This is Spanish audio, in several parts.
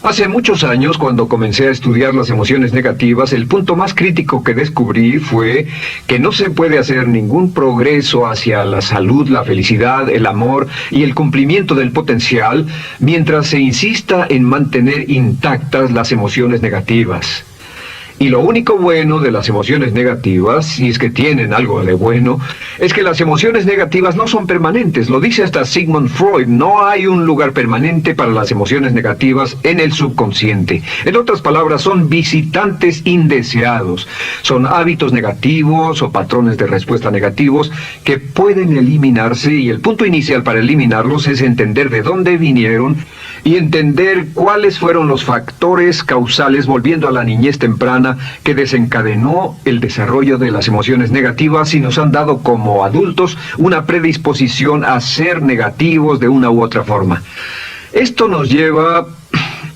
Hace muchos años, cuando comencé a estudiar las emociones negativas, el punto más crítico que descubrí fue que no se puede hacer ningún progreso hacia la salud, la felicidad, el amor y el cumplimiento del potencial mientras se insista en mantener intactas las emociones negativas. Y lo único bueno de las emociones negativas, si es que tienen algo de bueno, es que las emociones negativas no son permanentes. Lo dice hasta Sigmund Freud, no hay un lugar permanente para las emociones negativas en el subconsciente. En otras palabras, son visitantes indeseados. Son hábitos negativos o patrones de respuesta negativos que pueden eliminarse, y el punto inicial para eliminarlos es entender de dónde vinieron y entender cuáles fueron los factores causales, volviendo a la niñez temprana, que desencadenó el desarrollo de las emociones negativas y nos han dado como adultos una predisposición a ser negativos de una u otra forma. Esto nos lleva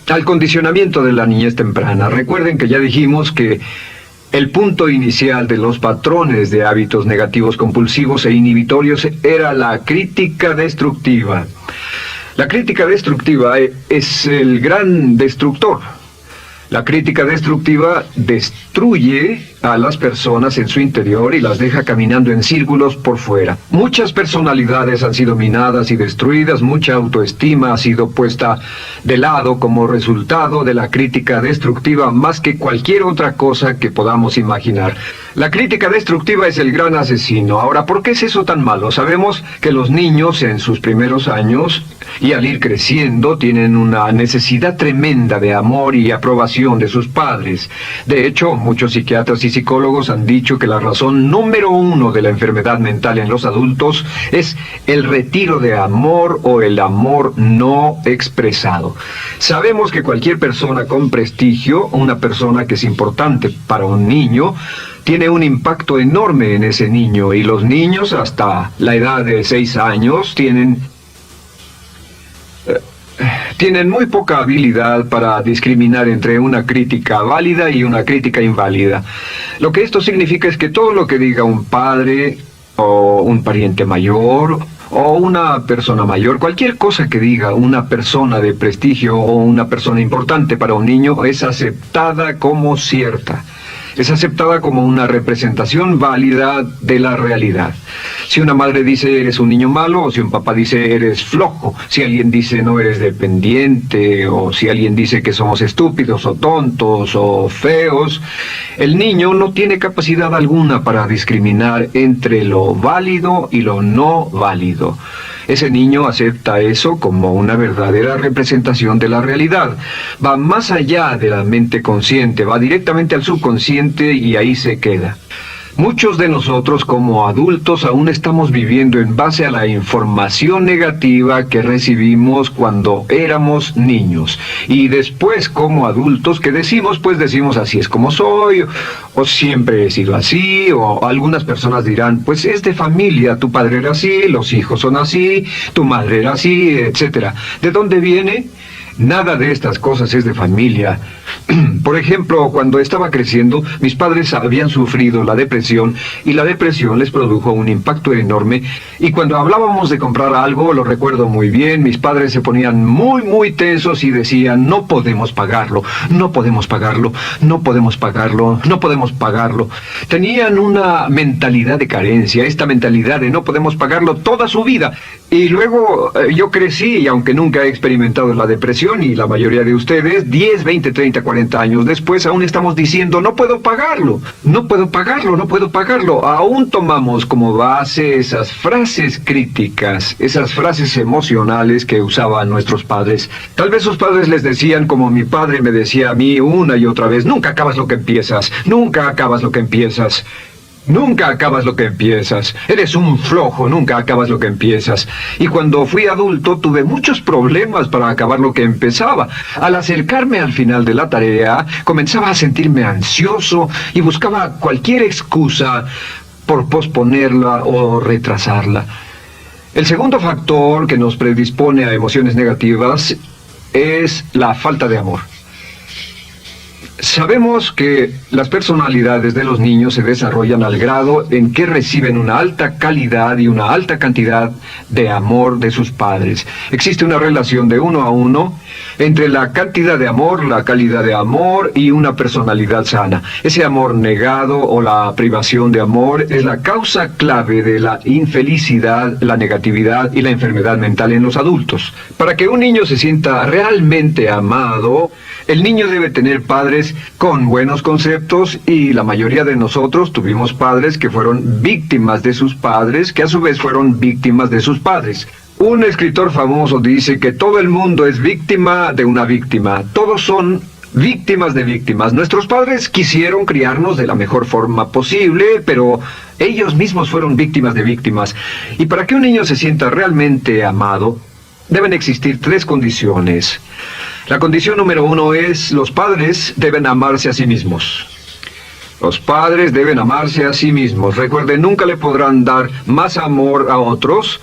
al condicionamiento de la niñez temprana. Recuerden que ya dijimos que el punto inicial de los patrones de hábitos negativos compulsivos e inhibitorios era la crítica destructiva. La crítica destructiva es el gran destructor. La crítica destructiva destruye a las personas en su interior y las deja caminando en círculos por fuera. Muchas personalidades han sido minadas y destruidas, mucha autoestima ha sido puesta de lado como resultado de la crítica destructiva más que cualquier otra cosa que podamos imaginar. La crítica destructiva es el gran asesino. Ahora, ¿por qué es eso tan malo? Sabemos que los niños en sus primeros años y al ir creciendo tienen una necesidad tremenda de amor y aprobación de sus padres. De hecho, muchos psiquiatras y psicólogos han dicho que la razón número uno de la enfermedad mental en los adultos es el retiro de amor o el amor no expresado. Sabemos que cualquier persona con prestigio, una persona que es importante para un niño, tiene un impacto enorme en ese niño, y los niños hasta la edad de 6 años tienen muy poca habilidad para discriminar entre una crítica válida y una crítica inválida. Lo que esto significa es que todo lo que diga un padre o un pariente mayor o una persona mayor, cualquier cosa que diga una persona de prestigio o una persona importante para un niño es aceptada como cierta. Es aceptada como una representación válida de la realidad. Si una madre dice eres un niño malo, o si un papá dice eres flojo, si alguien dice no eres dependiente, o si alguien dice que somos estúpidos o tontos o feos, el niño no tiene capacidad alguna para discriminar entre lo válido y lo no válido. Ese niño acepta eso como una verdadera representación de la realidad. Va más allá de la mente consciente, va directamente al subconsciente y ahí se queda. Muchos de nosotros como adultos aún estamos viviendo en base a la información negativa que recibimos cuando éramos niños. Y después como adultos, ¿qué decimos? Pues decimos así es como soy, o siempre he sido así, o algunas personas dirán, pues es de familia, tu padre era así, los hijos son así, tu madre era así, etc. ¿De dónde viene? Nada de estas cosas es de familia. Por ejemplo, cuando estaba creciendo, mis padres habían sufrido la depresión y la depresión les produjo un impacto enorme. Y cuando hablábamos de comprar algo, lo recuerdo muy bien, mis padres se ponían muy tensos y decían, no podemos pagarlo, no podemos pagarlo, no podemos pagarlo, no podemos pagarlo. Tenían una mentalidad de carencia, esta mentalidad de no podemos pagarlo toda su vida. Y luego yo crecí y aunque nunca he experimentado la depresión, y la mayoría de ustedes, 10, 20, 30, 40 años después, aún estamos diciendo, no puedo pagarlo, no puedo pagarlo, no puedo pagarlo. Aún tomamos como base esas frases críticas, esas frases emocionales que usaban nuestros padres. Tal vez sus padres les decían, como mi padre me decía a mí una y otra vez, nunca acabas lo que empiezas, nunca acabas lo que empiezas. Nunca acabas lo que empiezas. Eres un flojo, nunca acabas lo que empiezas. Y cuando fui adulto tuve muchos problemas para acabar lo que empezaba. Al acercarme al final de la tarea, comenzaba a sentirme ansioso y buscaba cualquier excusa por posponerla o retrasarla. El segundo factor que nos predispone a emociones negativas es la falta de amor. Sabemos que las personalidades de los niños se desarrollan al grado en que reciben una alta calidad y una alta cantidad de amor de sus padres. Existe una relación de 1 a 1 entre la cantidad de amor, la calidad de amor y una personalidad sana. Ese amor negado o la privación de amor es la causa clave de la infelicidad, la negatividad y la enfermedad mental en los adultos. Para que un niño se sienta realmente amado, el niño debe tener padres con buenos conceptos, y la mayoría de nosotros tuvimos padres que fueron víctimas de sus padres, que a su vez fueron víctimas de sus padres. Un escritor famoso dice que todo el mundo es víctima de una víctima. Todos son víctimas de víctimas. Nuestros padres quisieron criarnos de la mejor forma posible, pero ellos mismos fueron víctimas de víctimas. Y para que un niño se sienta realmente amado, deben existir 3 condiciones. La condición número 1 es: los padres deben amarse a sí mismos. Los padres deben amarse a sí mismos. Recuerden, nunca le podrán dar más amor a otros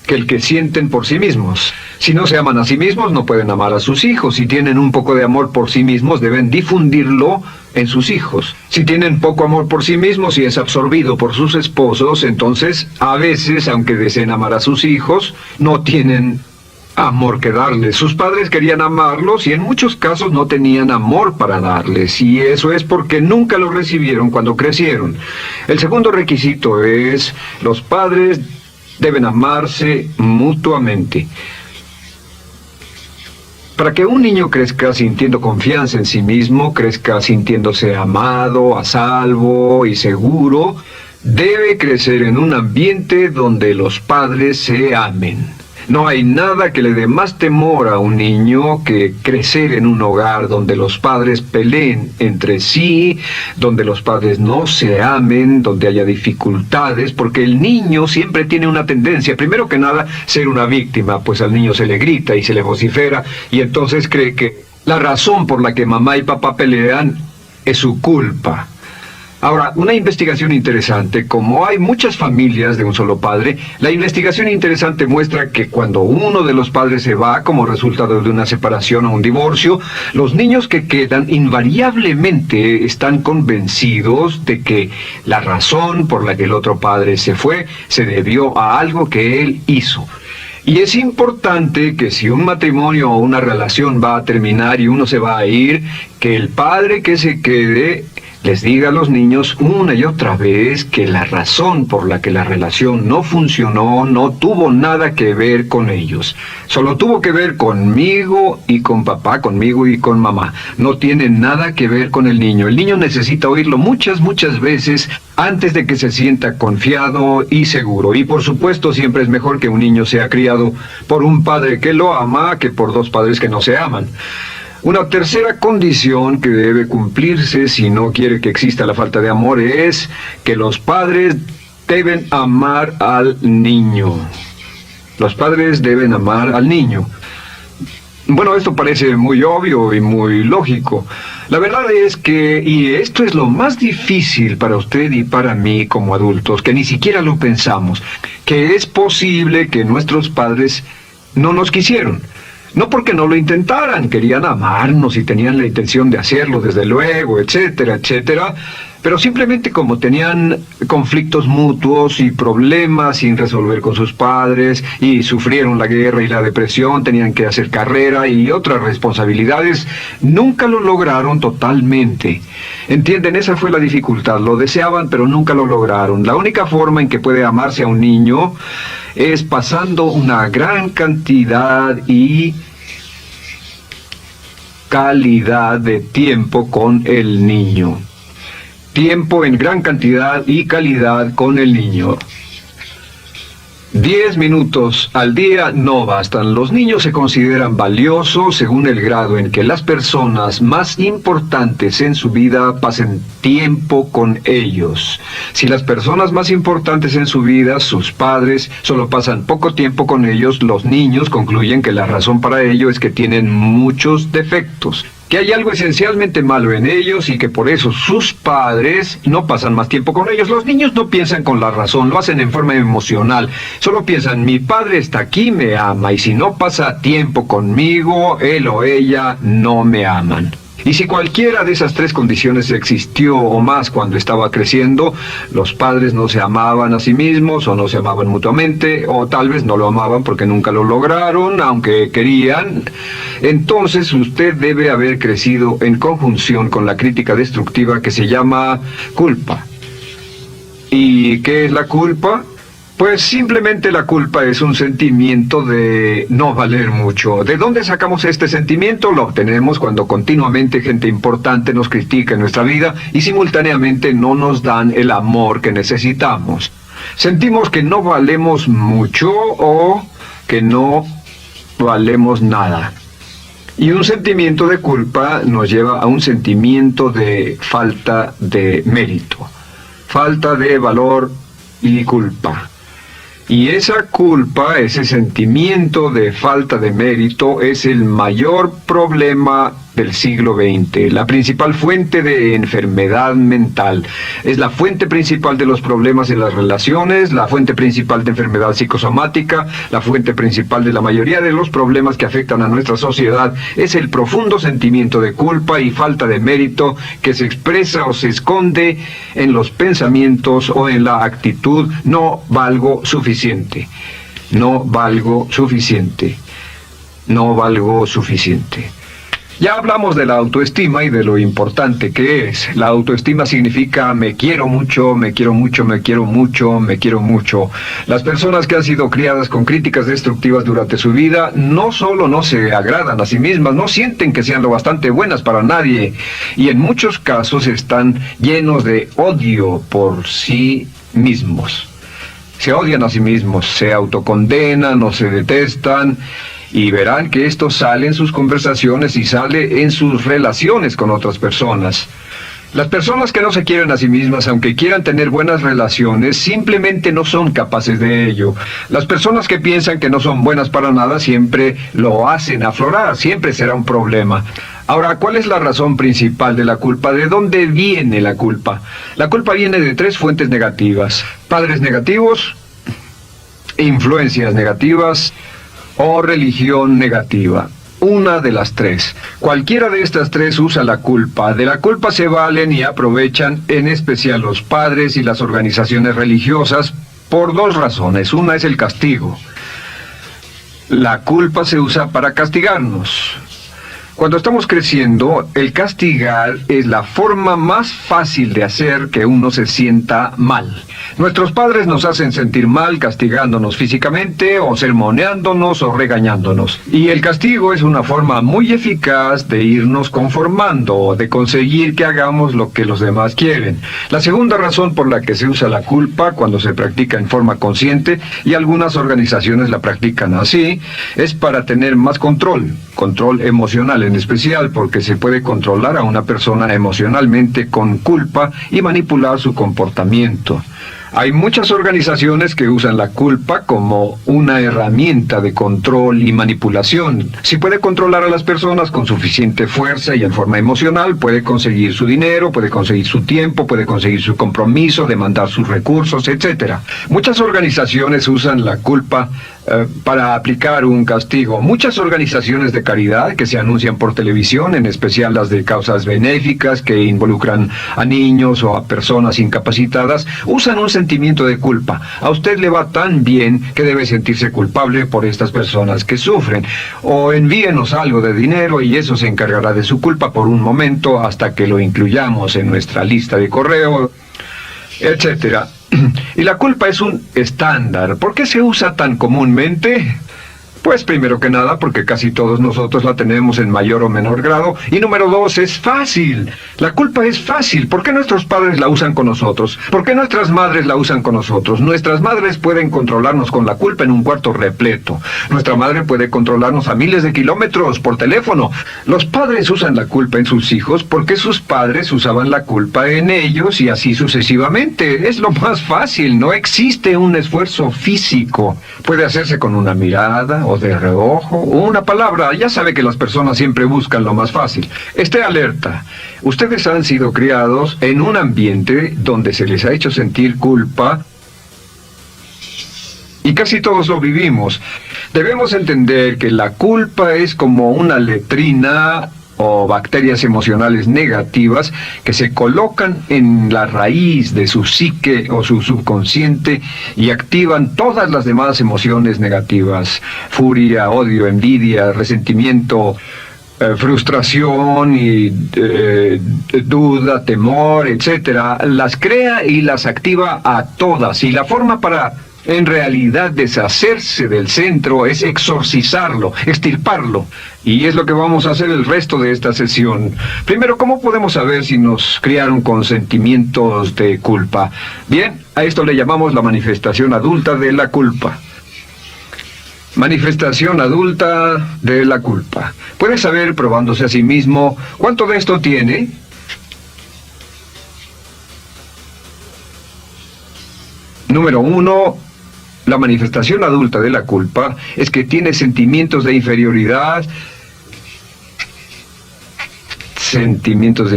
que el que sienten por sí mismos. Si no se aman a sí mismos, no pueden amar a sus hijos. Si tienen un poco de amor por sí mismos, deben difundirlo en sus hijos. Si tienen poco amor por sí mismos y es absorbido por sus esposos, entonces, a veces, aunque deseen amar a sus hijos, no tienen amor que darles. Sus padres querían amarlos y en muchos casos no tenían amor para darles, y eso es porque nunca lo recibieron cuando crecieron. El segundo requisito es: los padres deben amarse mutuamente. Para que un niño crezca sintiendo confianza en sí mismo, crezca sintiéndose amado, a salvo y seguro, debe crecer en un ambiente donde los padres se amen. No hay nada que le dé más temor a un niño que crecer en un hogar donde los padres peleen entre sí, donde los padres no se amen, donde haya dificultades, porque el niño siempre tiene una tendencia, primero que nada, ser una víctima, pues al niño se le grita y se le vocifera, y entonces cree que la razón por la que mamá y papá pelean es su culpa. Ahora, una investigación interesante: como hay muchas familias de un solo padre, la investigación interesante muestra que cuando uno de los padres se va como resultado de una separación o un divorcio, los niños que quedan invariablemente están convencidos de que la razón por la que el otro padre se fue se debió a algo que él hizo. Y es importante que si un matrimonio o una relación va a terminar y uno se va a ir, que el padre que se quede les diga a los niños una y otra vez que la razón por la que la relación no funcionó no tuvo nada que ver con ellos. Solo tuvo que ver conmigo y con papá, conmigo y con mamá. No tiene nada que ver con el niño. El niño necesita oírlo muchas veces antes de que se sienta confiado y seguro. Y por supuesto, siempre es mejor que un niño sea criado por un padre que lo ama que por 2 padres que no se aman. Una tercera condición que debe cumplirse si no quiere que exista la falta de amor es que los padres deben amar al niño. Los padres deben amar al niño. Bueno, esto parece muy obvio y muy lógico. La verdad es que, y esto es lo más difícil para usted y para mí como adultos, que ni siquiera lo pensamos, que es posible que nuestros padres no nos quisieron. No porque no lo intentaran, querían amarnos y tenían la intención de hacerlo, desde luego, etcétera, etcétera, pero simplemente como tenían conflictos mutuos y problemas sin resolver con sus padres, y sufrieron la guerra y la depresión, tenían que hacer carrera y otras responsabilidades, nunca lo lograron totalmente. ¿Entienden? Esa fue la dificultad. Lo deseaban, pero nunca lo lograron. La única forma en que puede amarse a un niño es pasando una gran cantidad y calidad de tiempo con el niño. Tiempo en gran cantidad y calidad con el niño. 10 minutos al día no bastan. Los niños se consideran valiosos según el grado en que las personas más importantes en su vida pasen tiempo con ellos. Si las personas más importantes en su vida, sus padres, solo pasan poco tiempo con ellos, los niños concluyen que la razón para ello es que tienen muchos defectos, que hay algo esencialmente malo en ellos y que por eso sus padres no pasan más tiempo con ellos. Los niños no piensan con la razón, lo hacen en forma emocional. Solo piensan: mi padre está aquí, me ama, y si no pasa tiempo conmigo, él o ella no me aman. Y si cualquiera de esas tres condiciones existió o más cuando estaba creciendo, los padres no se amaban a sí mismos o no se amaban mutuamente, o tal vez no lo amaban porque nunca lo lograron, aunque querían, entonces usted debe haber crecido en conjunción con la crítica destructiva que se llama culpa. ¿Y qué es la culpa? Pues simplemente la culpa es un sentimiento de no valer mucho. ¿De dónde sacamos este sentimiento? Lo obtenemos cuando continuamente gente importante nos critica en nuestra vida y simultáneamente no nos dan el amor que necesitamos. Sentimos que no valemos mucho o que no valemos nada. Y un sentimiento de culpa nos lleva a un sentimiento de falta de mérito, falta de valor y culpa. Y esa culpa, ese sentimiento de falta de mérito, es el mayor problema del siglo XX, la principal fuente de enfermedad mental. Es la fuente principal de los problemas en las relaciones, la fuente principal de enfermedad psicosomática, la fuente principal de la mayoría de los problemas que afectan a nuestra sociedad. Es el profundo sentimiento de culpa y falta de mérito que se expresa o se esconde en los pensamientos o en la actitud: no valgo suficiente, no valgo suficiente, no valgo suficiente. Ya hablamos de la autoestima y de lo importante que es. La autoestima significa me quiero mucho, me quiero mucho, me quiero mucho, me quiero mucho. Las personas que han sido criadas con críticas destructivas durante su vida no solo no se agradan a sí mismas, no sienten que sean lo bastante buenas para nadie, y en muchos casos están llenos de odio por sí mismos. Se odian a sí mismos, se autocondenan o se detestan. Y verán que esto sale en sus conversaciones y sale en sus relaciones con otras personas. Las personas que no se quieren a sí mismas, aunque quieran tener buenas relaciones, simplemente no son capaces de ello. Las personas que piensan que no son buenas para nada siempre lo hacen aflorar, siempre será un problema. Ahora, ¿cuál es la razón principal de la culpa? ¿De dónde viene la culpa? La culpa viene de tres fuentes negativas: padres negativos, influencias negativas o religión negativa. Una de las tres. Cualquiera de estas tres usa la culpa. De la culpa se valen y aprovechan, en especial los padres y las organizaciones religiosas, por dos razones. Una es el castigo. La culpa se usa para castigarnos. Cuando estamos creciendo, el castigar es la forma más fácil de hacer que uno se sienta mal. Nuestros padres nos hacen sentir mal castigándonos físicamente o sermoneándonos o regañándonos. Y el castigo es una forma muy eficaz de irnos conformando, de conseguir que hagamos lo que los demás quieren. La segunda razón por la que se usa la culpa cuando se practica en forma consciente, y algunas organizaciones la practican así, es para tener más control emocional en especial, porque se puede controlar a una persona emocionalmente con culpa y manipular su comportamiento. Hay muchas organizaciones que usan la culpa como una herramienta de control y manipulación. Si puede controlar a las personas con suficiente fuerza y en forma emocional, puede conseguir su dinero, puede conseguir su tiempo, puede conseguir su compromiso, demandar sus recursos, etc. Muchas organizaciones usan la culpa para aplicar un castigo. Muchas organizaciones de caridad que se anuncian por televisión, en especial las de causas benéficas que involucran a niños o a personas incapacitadas, usan un sentimiento de culpa. A usted le va tan bien que debe sentirse culpable por estas personas que sufren. O envíenos algo de dinero y eso se encargará de su culpa por un momento hasta que lo incluyamos en nuestra lista de correo, etcétera. Y la culpa es un estándar. ¿Por qué se usa tan comúnmente? Pues primero que nada porque casi todos nosotros la tenemos en mayor o menor grado. Y número dos, es fácil. La culpa es fácil. ¿Por qué nuestros padres la usan con nosotros? ¿Por qué nuestras madres la usan con nosotros? Nuestras madres pueden controlarnos con la culpa en un cuarto repleto. Nuestra madre puede controlarnos a miles de kilómetros por teléfono. Los padres usan la culpa en sus hijos porque sus padres usaban la culpa en ellos y así sucesivamente. Es lo más fácil. No existe un esfuerzo físico. Puede hacerse con una mirada o de reojo, o una palabra. Ya sabe que las personas siempre buscan lo más fácil. Esté alerta. Ustedes han sido criados en un ambiente donde se les ha hecho sentir culpa y casi todos lo vivimos. Debemos entender que la culpa es como una letrina o bacterias emocionales negativas que se colocan en la raíz de su psique o su subconsciente y activan todas las demás emociones negativas: furia, odio, envidia, resentimiento, frustración y duda, temor, etcétera. Las crea y las activa a todas, y la forma para en realidad deshacerse del centro es exorcizarlo, extirparlo. Y es lo que vamos a hacer el resto de esta sesión. Primero, ¿cómo podemos saber si nos criaron con sentimientos de culpa? Bien, a esto le llamamos la manifestación adulta de la culpa. Manifestación adulta de la culpa. Puede saber, probándose a sí mismo, cuánto de esto tiene. Número 1. La manifestación adulta de la culpa es que tiene sentimientos de inferioridad, sentimientos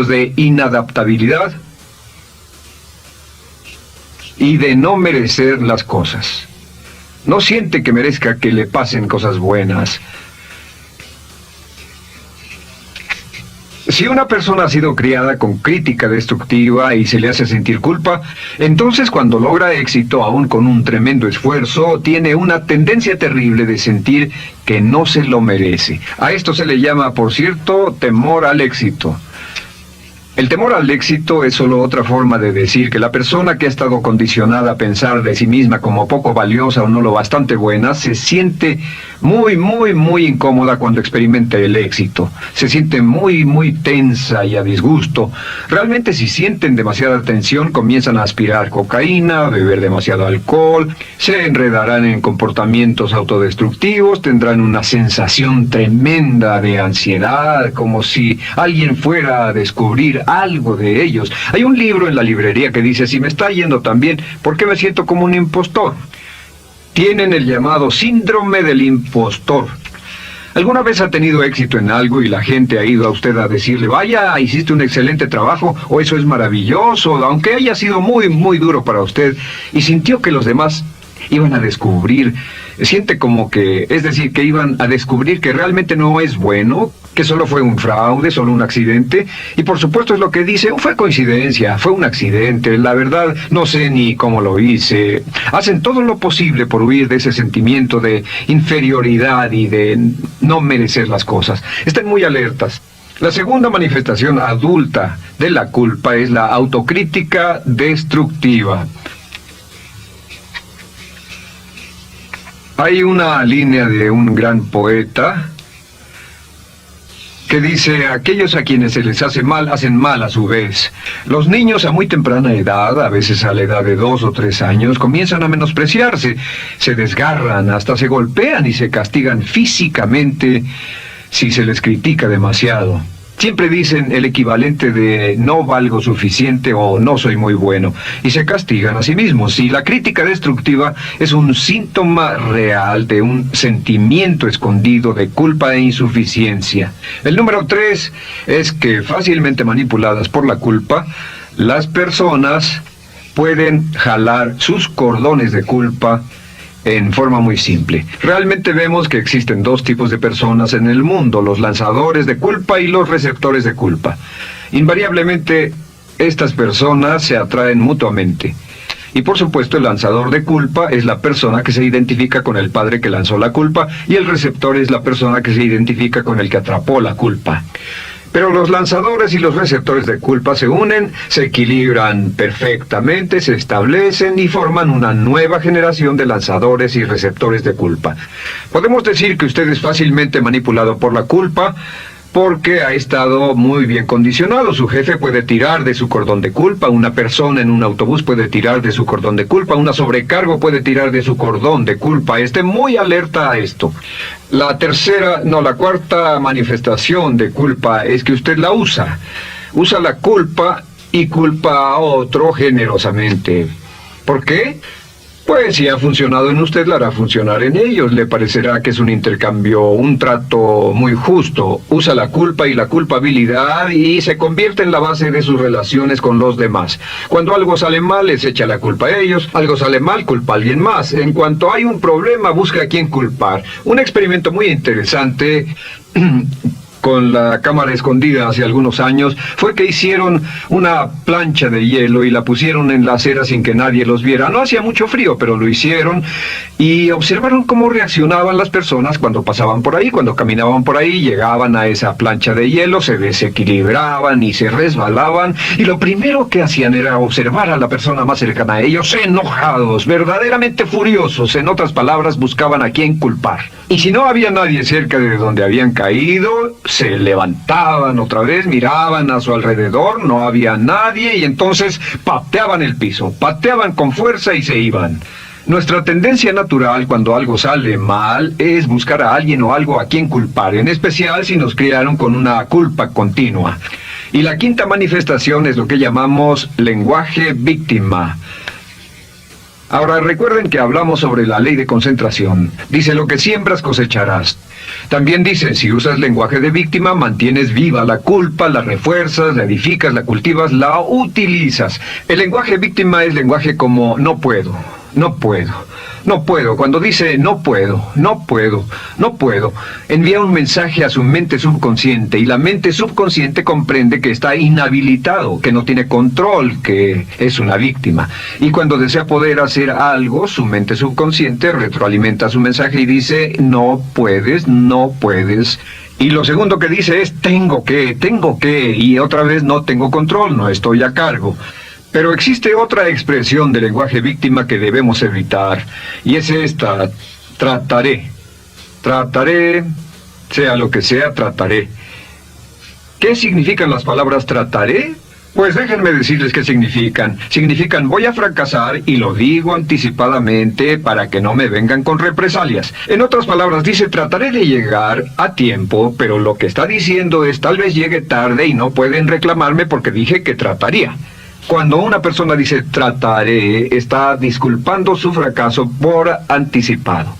de inadaptabilidad y de no merecer las cosas. No siente que merezca que le pasen cosas buenas. Si una persona ha sido criada con crítica destructiva y se le hace sentir culpa, entonces cuando logra éxito, aún con un tremendo esfuerzo, tiene una tendencia terrible de sentir que no se lo merece. A esto se le llama, por cierto, temor al éxito. El temor al éxito es solo otra forma de decir que la persona que ha estado condicionada a pensar de sí misma como poco valiosa o no lo bastante buena, se siente muy incómoda cuando experimenta el éxito. Se siente muy tensa y a disgusto. Realmente, si sienten demasiada tensión, comienzan a aspirar cocaína, a beber demasiado alcohol, se enredarán en comportamientos autodestructivos, tendrán una sensación tremenda de ansiedad, como si alguien fuera a descubrir algo de ellos. Hay un libro en la librería que dice: si me está yendo tan bien, ¿por qué me siento como un impostor? Tienen el llamado síndrome del impostor. ¿Alguna vez ha tenido éxito en algo y la gente ha ido a usted a decirle: vaya, hiciste un excelente trabajo, o eso es maravilloso, aunque haya sido muy duro para usted, y sintió que los demás iban a descubrir, siente como que, es decir, que iban a descubrir que realmente no es bueno, que solo fue un fraude, solo un accidente? Y por supuesto es lo que dice: fue coincidencia, fue un accidente, la verdad no sé ni cómo lo hice. Hacen todo lo posible por huir de ese sentimiento de inferioridad y de no merecer las cosas. Estén muy alertas. La segunda manifestación adulta de la culpa es la autocrítica destructiva. Hay una línea de un gran poeta que dice: aquellos a quienes se les hace mal, hacen mal a su vez. Los niños a muy temprana edad, a veces a la edad de 2 o 3 años, comienzan a menospreciarse, se desgarran, hasta se golpean y se castigan físicamente si se les critica demasiado. Siempre dicen el equivalente de no valgo suficiente o no soy muy bueno, y se castigan a sí mismos. Y la crítica destructiva es un síntoma real de un sentimiento escondido de culpa e insuficiencia. El número 3 es que, fácilmente manipuladas por la culpa, las personas pueden jalar sus cordones de culpa en forma muy simple. Realmente vemos que existen 2 tipos de personas en el mundo: los lanzadores de culpa y los receptores de culpa. Invariablemente, estas personas se atraen mutuamente. Y por supuesto, el lanzador de culpa es la persona que se identifica con el padre que lanzó la culpa, y el receptor es la persona que se identifica con el que atrapó la culpa. Pero los lanzadores y los receptores de culpa se unen, se equilibran perfectamente, se establecen y forman una nueva generación de lanzadores y receptores de culpa. Podemos decir que usted es fácilmente manipulado por la culpa porque ha estado muy bien condicionado. Su jefe puede tirar de su cordón de culpa, una persona en un autobús puede tirar de su cordón de culpa, una sobrecargo puede tirar de su cordón de culpa. Esté muy alerta a esto. La cuarta manifestación de culpa es que usted la usa. Usa la culpa y culpa a otro generosamente. ¿Por qué? Pues si ha funcionado en usted, la hará funcionar en ellos. Le parecerá que es un intercambio, un trato muy justo. Usa la culpa y la culpabilidad y se convierte en la base de sus relaciones con los demás. Cuando algo sale mal, les echa la culpa a ellos. Algo sale mal, culpa a alguien más. En cuanto hay un problema, busca a quién culpar. Un experimento muy interesante con la cámara escondida hace algunos años, fue que hicieron una plancha de hielo y la pusieron en la acera sin que nadie los viera. No hacía mucho frío, pero lo hicieron y observaron cómo reaccionaban las personas cuando pasaban por ahí, cuando caminaban por ahí, llegaban a esa plancha de hielo, se desequilibraban y se resbalaban, y lo primero que hacían era observar a la persona más cercana a ellos, enojados, verdaderamente furiosos. En otras palabras, buscaban a quién culpar. Y si no había nadie cerca de donde habían caído, se levantaban otra vez, miraban a su alrededor, no había nadie y entonces pateaban el piso, pateaban con fuerza y se iban. Nuestra tendencia natural cuando algo sale mal es buscar a alguien o algo a quien culpar, en especial si nos criaron con una culpa continua. Y la quinta manifestación es lo que llamamos lenguaje víctima. Ahora recuerden que hablamos sobre la ley de concentración. Dice: lo que siembras cosecharás. También dice: si usas lenguaje de víctima, mantienes viva la culpa, la refuerzas, la edificas, la cultivas, la utilizas. El lenguaje víctima es lenguaje como no puedo, no puedo, no puedo. Cuando dice no puedo, no puedo, no puedo, envía un mensaje a su mente subconsciente, y la mente subconsciente comprende que está inhabilitado, que no tiene control, que es una víctima. Y cuando desea poder hacer algo, su mente subconsciente retroalimenta su mensaje y dice: no puedes, no puedes. Y lo segundo que dice es tengo que, y otra vez no tengo control, no estoy a cargo. Pero existe otra expresión del lenguaje víctima que debemos evitar, y es esta: trataré. Trataré, sea lo que sea, trataré. ¿Qué significan las palabras trataré? Pues déjenme decirles qué significan. Significan voy a fracasar y lo digo anticipadamente para que no me vengan con represalias. En otras palabras, dice trataré de llegar a tiempo, pero lo que está diciendo es tal vez llegue tarde y no pueden reclamarme porque dije que trataría. Cuando una persona dice trataré, está disculpando su fracaso por anticipado.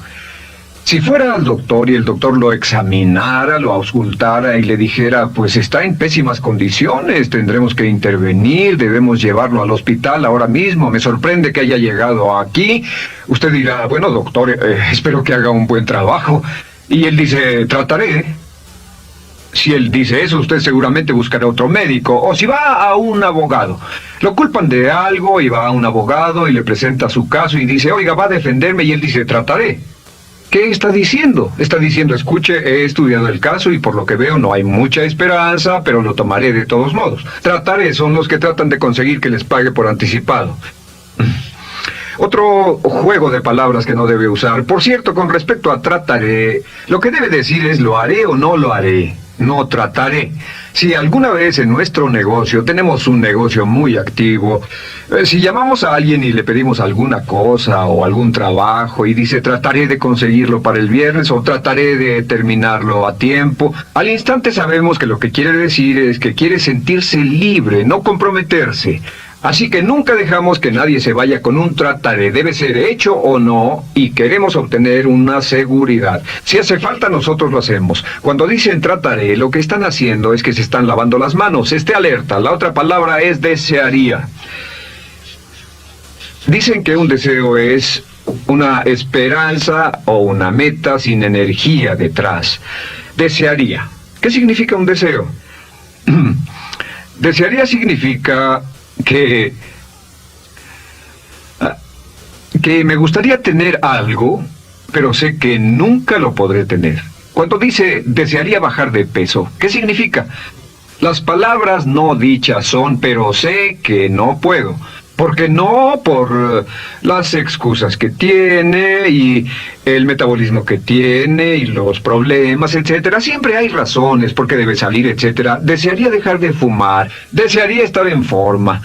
Si fuera al doctor y el doctor lo examinara, lo auscultara y le dijera, pues está en pésimas condiciones, tendremos que intervenir, debemos llevarlo al hospital ahora mismo, me sorprende que haya llegado aquí, usted dirá, bueno doctor, espero que haga un buen trabajo. Y él dice, trataré. Si él dice eso, usted seguramente buscará otro médico. O si va a un abogado, lo culpan de algo y va a un abogado y le presenta su caso y dice, oiga, va a defenderme, y él dice, trataré. ¿Qué está diciendo? Está diciendo, escuche, he estudiado el caso y por lo que veo no hay mucha esperanza, pero lo tomaré de todos modos. Trataré son los que tratan de conseguir que les pague por anticipado. Otro juego de palabras que no debe usar. Por cierto, con respecto a trataré, lo que debe decir es lo haré o no lo haré. No trataré. Si alguna vez en nuestro negocio, tenemos un negocio muy activo, si llamamos a alguien y le pedimos alguna cosa o algún trabajo y dice trataré de conseguirlo para el viernes o trataré de terminarlo a tiempo, al instante sabemos que lo que quiere decir es que quiere sentirse libre, no comprometerse. Así que nunca dejamos que nadie se vaya con un trataré, debe ser hecho o no, y queremos obtener una seguridad. Si hace falta, nosotros lo hacemos. Cuando dicen trataré, lo que están haciendo es que se están lavando las manos. Esté alerta, la otra palabra es desearía. Dicen que un deseo es una esperanza o una meta sin energía detrás. Desearía. ¿Qué significa un deseo? Desearía significa que me gustaría tener algo, pero sé que nunca lo podré tener. Cuando dice desearía bajar de peso, ¿qué significa? Las palabras no dichas son, pero sé que no puedo. Porque no por las excusas que tiene y el metabolismo que tiene y los problemas, etcétera. Siempre hay razones por qué debe salir, etcétera. Desearía dejar de fumar, desearía estar en forma.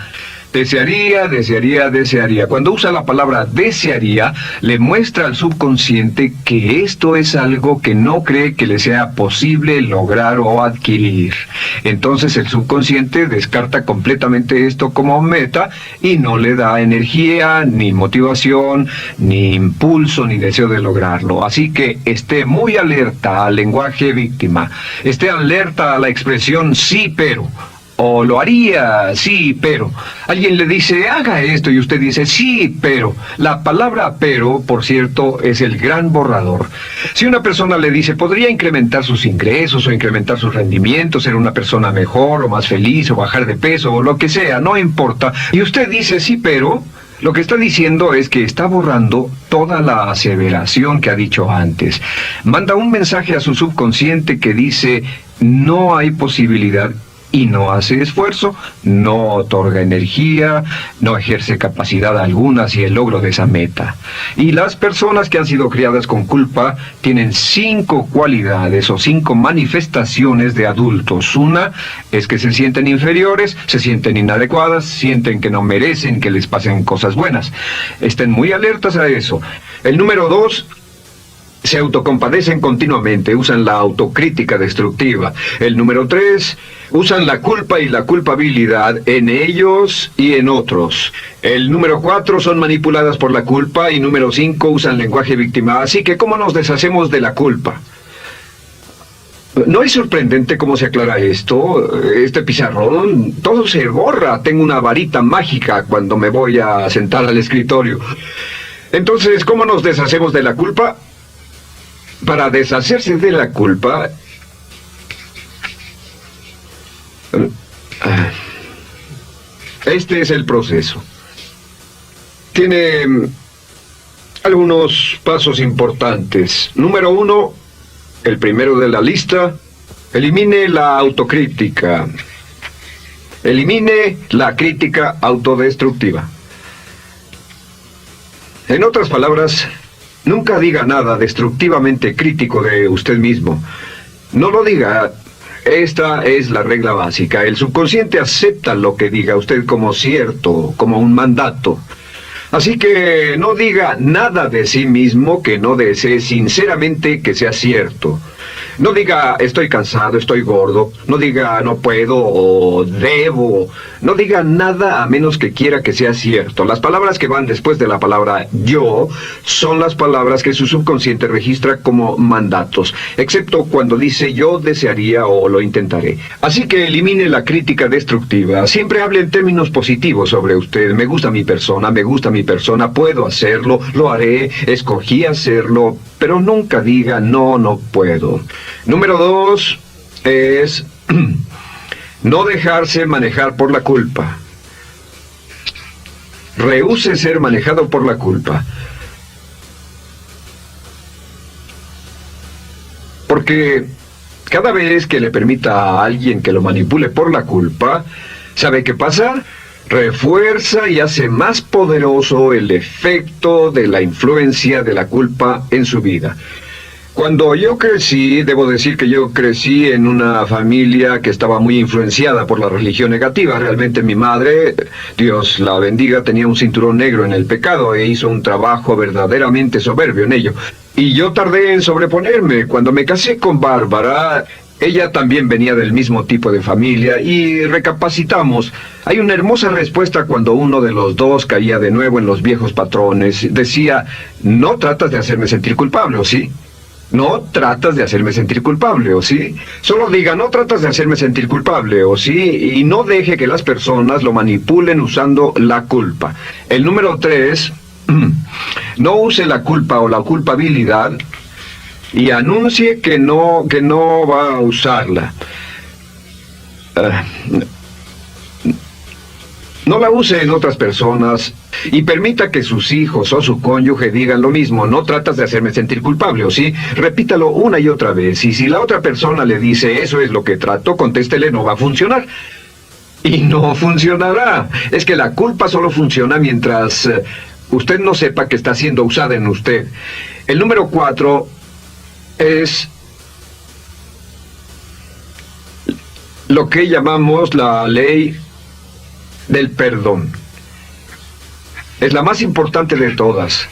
Desearía, desearía, desearía. Cuando usa la palabra desearía, le muestra al subconsciente que esto es algo que no cree que le sea posible lograr o adquirir. Entonces el subconsciente descarta completamente esto como meta y no le da energía, ni motivación, ni impulso, ni deseo de lograrlo. Así que esté muy alerta al lenguaje víctima. Esté alerta a la expresión sí, pero. O lo haría, sí, pero. Alguien le dice, haga esto, y usted dice, sí, pero. La palabra pero, por cierto, es el gran borrador. Si una persona le dice, podría incrementar sus ingresos, o incrementar sus rendimientos, ser una persona mejor, o más feliz, o bajar de peso, o lo que sea, no importa. Y usted dice, sí, pero. Lo que está diciendo es que está borrando toda la aseveración que ha dicho antes. Manda un mensaje a su subconsciente que dice, no hay posibilidad. Y no hace esfuerzo, no otorga energía, no ejerce capacidad alguna hacia el logro de esa meta. Y las personas que han sido criadas con culpa tienen 5 cualidades o 5 manifestaciones de adultos. Una es que se sienten inferiores, se sienten inadecuadas, sienten que no merecen que les pasen cosas buenas. Estén muy alertas a eso. El número 2, se autocompadecen continuamente, usan la autocrítica destructiva. El número 3, usan la culpa y la culpabilidad en ellos y en otros. El número 4, son manipuladas por la culpa. Y número 5, usan lenguaje víctima. Así que, ¿cómo nos deshacemos de la culpa? ¿No es sorprendente cómo se aclara esto? Este pizarrón, todo se borra. Tengo una varita mágica cuando me voy a sentar al escritorio. Entonces, ¿cómo nos deshacemos de la culpa? Para deshacerse de la culpa, este es el proceso. Tiene algunos pasos importantes. Número 1, el primero de la lista, elimine la autocrítica. Elimine la crítica autodestructiva. En otras palabras, nunca diga nada destructivamente crítico de usted mismo. No lo diga. Esta es la regla básica. El subconsciente acepta lo que diga usted como cierto, como un mandato. Así que no diga nada de sí mismo que no desee sinceramente que sea cierto. No diga estoy cansado, estoy gordo. No diga no puedo o debo. No diga nada a menos que quiera que sea cierto. Las palabras que van después de la palabra yo son las palabras que su subconsciente registra como mandatos, excepto cuando dice yo desearía o lo intentaré. Así que elimine la crítica destructiva. Siempre hable en términos positivos sobre usted. Me gusta mi persona, puedo hacerlo, lo haré, escogí hacerlo, pero nunca diga no puedo. Número 2 es no dejarse manejar por la culpa. Rehúse ser manejado por la culpa. Porque cada vez que le permita a alguien que lo manipule por la culpa, ¿sabe qué pasa? Refuerza y hace más poderoso el efecto de la influencia de la culpa en su vida. Cuando yo crecí, debo decir que yo crecí en una familia que estaba muy influenciada por la religión negativa. Realmente mi madre, Dios la bendiga, tenía un cinturón negro en el pecado e hizo un trabajo verdaderamente soberbio en ello. Y yo tardé en sobreponerme. Cuando me casé con Bárbara, ella también venía del mismo tipo de familia y recapacitamos. Hay una hermosa respuesta cuando uno de los dos caía de nuevo en los viejos patrones. Decía, no tratas de hacerme sentir culpable, ¿o sí? No tratas de hacerme sentir culpable, ¿o sí? Solo diga, no tratas de hacerme sentir culpable, ¿o sí? Y no deje que las personas lo manipulen usando la culpa. El número 3, no use la culpa o la culpabilidad y anuncie que no va a usarla. No la use en otras personas y permita que sus hijos o su cónyuge digan lo mismo. No tratas de hacerme sentir culpable, ¿o sí? Repítalo una y otra vez. Y si la otra persona le dice eso es lo que trato, contéstele no va a funcionar. Y no funcionará. Es que la culpa solo funciona mientras usted no sepa que está siendo usada en usted. El número 4 es lo que llamamos la ley del perdón. Es la más importante de todas.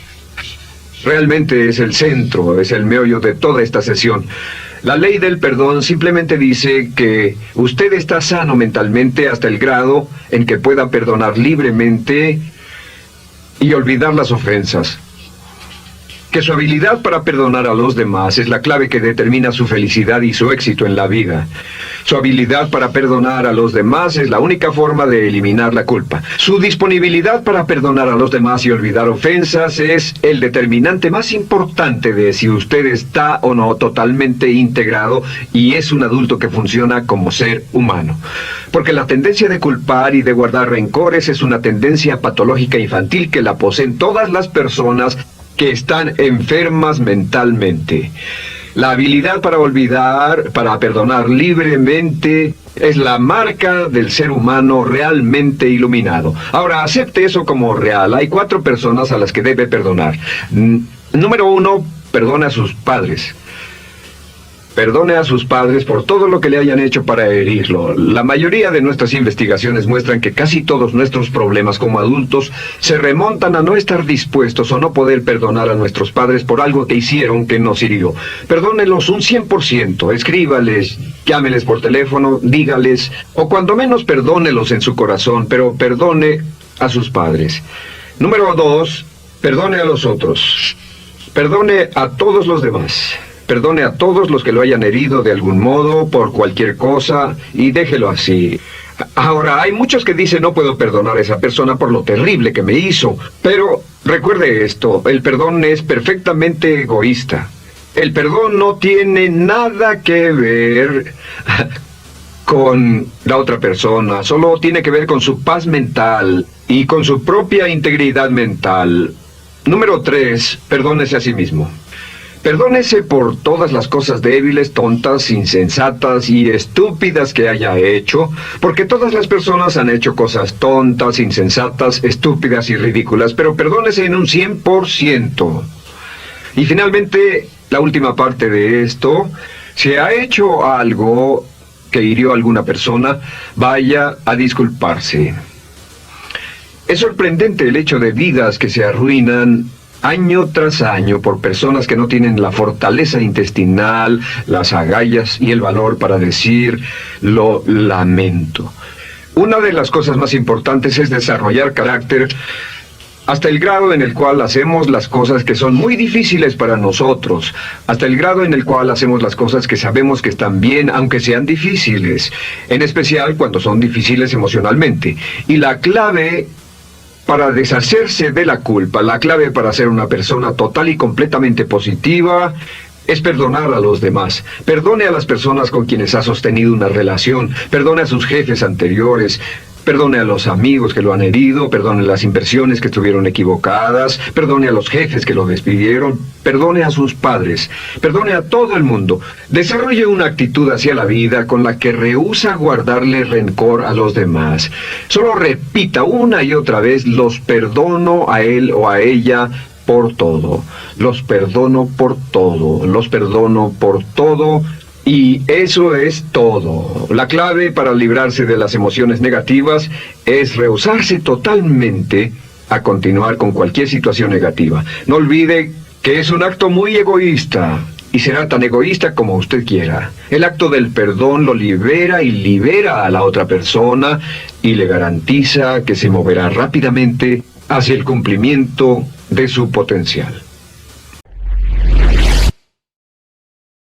Realmente es el centro, es el meollo de toda esta sesión. La ley del perdón simplemente dice que usted está sano mentalmente hasta el grado en que pueda perdonar libremente y olvidar las ofensas. Que su habilidad para perdonar a los demás es la clave que determina su felicidad y su éxito en la vida. Su habilidad para perdonar a los demás es la única forma de eliminar la culpa. Su disponibilidad para perdonar a los demás y olvidar ofensas es el determinante más importante de si usted está o no totalmente integrado y es un adulto que funciona como ser humano. Porque la tendencia de culpar y de guardar rencores es una tendencia patológica infantil que la poseen todas las personas que están enfermas mentalmente. La habilidad para olvidar, para perdonar libremente, es la marca del ser humano realmente iluminado. Ahora, acepte eso como real. Hay 4 personas a las que debe perdonar. Número 1, perdone a sus padres. Perdone a sus padres por todo lo que le hayan hecho para herirlo. La mayoría de nuestras investigaciones muestran que casi todos nuestros problemas como adultos se remontan a no estar dispuestos o no poder perdonar a nuestros padres por algo que hicieron que nos hirió. Perdónenlos un 100%, escríbales, llámeles por teléfono, dígales, o cuando menos perdónelos en su corazón, pero perdone a sus padres. Número 2, perdone a los otros. Perdone a todos los demás. Perdone a todos los que lo hayan herido de algún modo, por cualquier cosa, y déjelo así. Ahora, hay muchos que dicen no puedo perdonar a esa persona por lo terrible que me hizo, pero recuerde esto, el perdón es perfectamente egoísta. El perdón no tiene nada que ver con la otra persona, solo tiene que ver con su paz mental y con su propia integridad mental. Número 3, perdónese a sí mismo. Perdónese por todas las cosas débiles, tontas, insensatas y estúpidas que haya hecho, porque todas las personas han hecho cosas tontas, insensatas, estúpidas y ridículas, pero perdónese en un 100%. Y finalmente, la última parte de esto, si ha hecho algo que hirió a alguna persona, vaya a disculparse. Es sorprendente el hecho de vidas que se arruinan año tras año por personas que no tienen la fortaleza intestinal, las agallas y el valor para decir lo lamento. Una de las cosas más importantes es desarrollar carácter hasta el grado en el cual hacemos las cosas que son muy difíciles para nosotros, hasta el grado en el cual hacemos las cosas que sabemos que están bien, aunque sean difíciles, en especial cuando son difíciles emocionalmente. Y la clave para deshacerse de la culpa, la clave para ser una persona total y completamente positiva, es perdonar a los demás. Perdone a las personas con quienes ha sostenido una relación, perdone a sus jefes anteriores, perdone a los amigos que lo han herido, perdone las inversiones que estuvieron equivocadas, perdone a los jefes que lo despidieron, perdone a sus padres, perdone a todo el mundo. Desarrolle una actitud hacia la vida con la que rehúsa guardarle rencor a los demás. Solo repita una y otra vez, los perdono a él o a ella por todo. Los perdono por todo. Los perdono por todo. Y eso es todo. La clave para librarse de las emociones negativas es rehusarse totalmente a continuar con cualquier situación negativa. No olvide que es un acto muy egoísta y será tan egoísta como usted quiera. El acto del perdón lo libera y libera a la otra persona y le garantiza que se moverá rápidamente hacia el cumplimiento de su potencial.